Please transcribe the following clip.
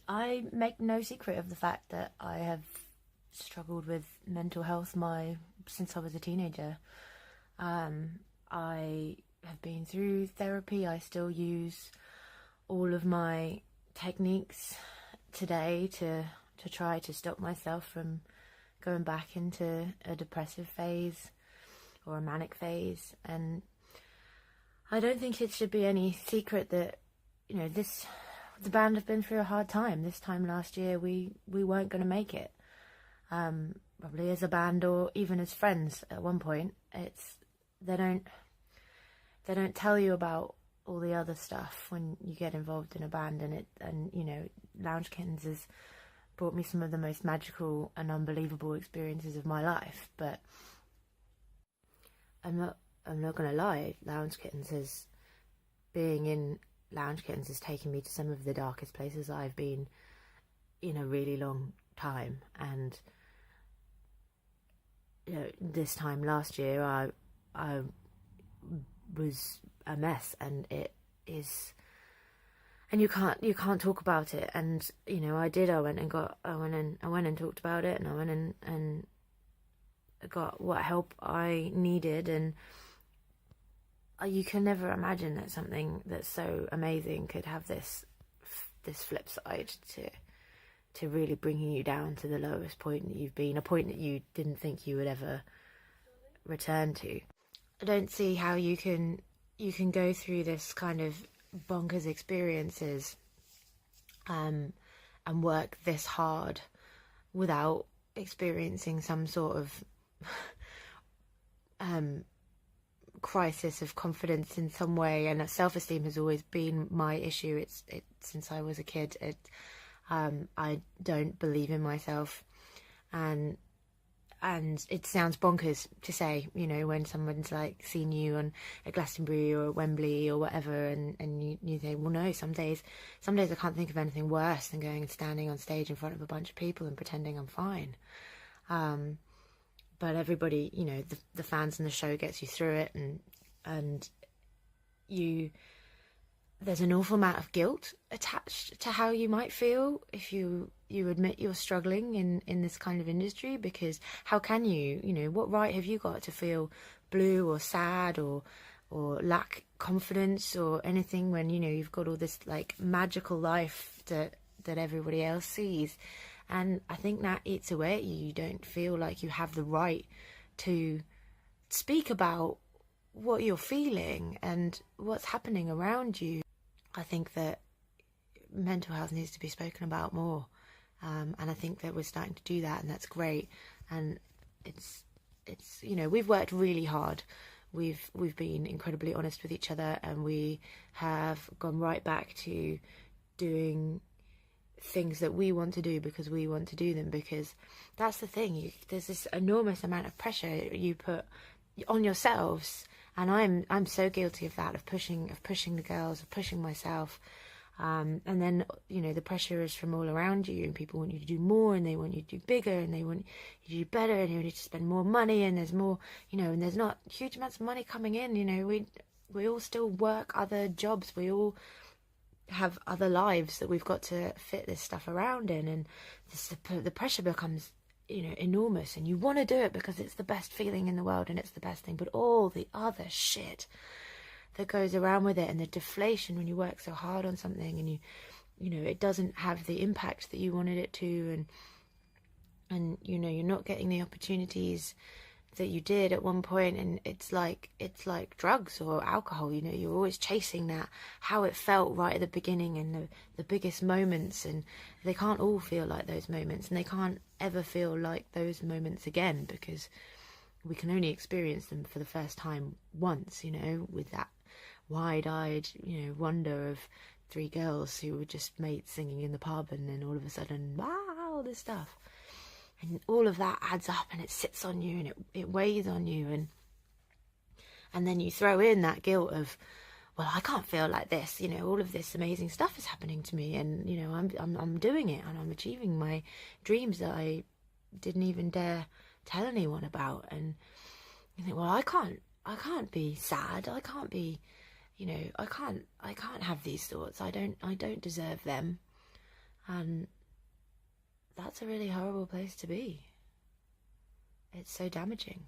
I make no secret of the fact that I have struggled with mental health since I was a teenager. I have been through therapy. I still use all of my techniques today to try to stop myself from going back into a depressive phase or a manic phase. And I don't think it should be any secret that, the band have been through a hard time. This time last year, we weren't going to make it. Probably as a band or even as friends at one point. They don't tell you about all the other stuff when you get involved in a band, and Lounge Kittens has brought me some of the most magical and unbelievable experiences of my life. But I'm not gonna lie, being in Lounge Kittens has taken me to some of the darkest places I've been in a really long time. And this time last year, I was a mess, and it is, and you can't talk about it. And I went and talked about it, and I went and got what help I needed. And you can never imagine that something that's so amazing could have this flip side to really bringing you down to the lowest point that you've been, a point that you didn't think you would ever return to. I don't see how you can go through this kind of bonkers experiences and work this hard without experiencing some sort of crisis of confidence in some way. And self-esteem has always been my issue. It's since I was a kid. I don't believe in myself, and it sounds bonkers to say, when someone's like seen you on a Glastonbury or a Wembley or whatever, and you think, well, no, some days I can't think of anything worse than going and standing on stage in front of a bunch of people and pretending I'm fine. But everybody, the fans and the show gets you through it, and there's an awful amount of guilt attached to how you might feel if you admit you're struggling in this kind of industry, because how can you, what right have you got to feel blue or sad or lack confidence or anything when, you've got all this like magical life that everybody else sees. And I think that eats away at you. You don't feel like you have the right to speak about what you're feeling and what's happening around you. I think that mental health needs to be spoken about more, and I think that we're starting to do that, and that's great. And it's we've worked really hard. We've been incredibly honest with each other, and we have gone right back to doing things that we want to do because we want to do them, because that's the thing. There's this enormous amount of pressure you put on yourselves, and I'm so guilty of that, of pushing the girls, of pushing myself, and then the pressure is from all around you, and people want you to do more, and they want you to do bigger, and they want you to do better, and you need to spend more money, and there's more, and there's not huge amounts of money coming in. We all still work other jobs, we all have other lives that we've got to fit this stuff around in, and the pressure becomes enormous, and you want to do it because it's the best feeling in the world and it's the best thing, but all the other shit that goes around with it, and the deflation when you work so hard on something and it doesn't have the impact that you wanted it to, and you're not getting the opportunities that you did at one point, and it's like drugs or alcohol. You're always chasing that, how it felt right at the beginning and the biggest moments, and they can't all feel like those moments, and they can't ever feel like those moments again, because we can only experience them for the first time once, with that wide-eyed wonder of three girls who were just mates singing in the pub, and then all of a sudden, wow, all this stuff. And all of that adds up, and it sits on you, and it weighs on you, and then you throw in that guilt of, well, I can't feel like this. All of this amazing stuff is happening to me, and I'm doing it, and I'm achieving my dreams that I didn't even dare tell anyone about. And you think, well, I can't be sad. I can't be, I can't have these thoughts. I don't deserve them. And that's a really horrible place to be. It's so damaging.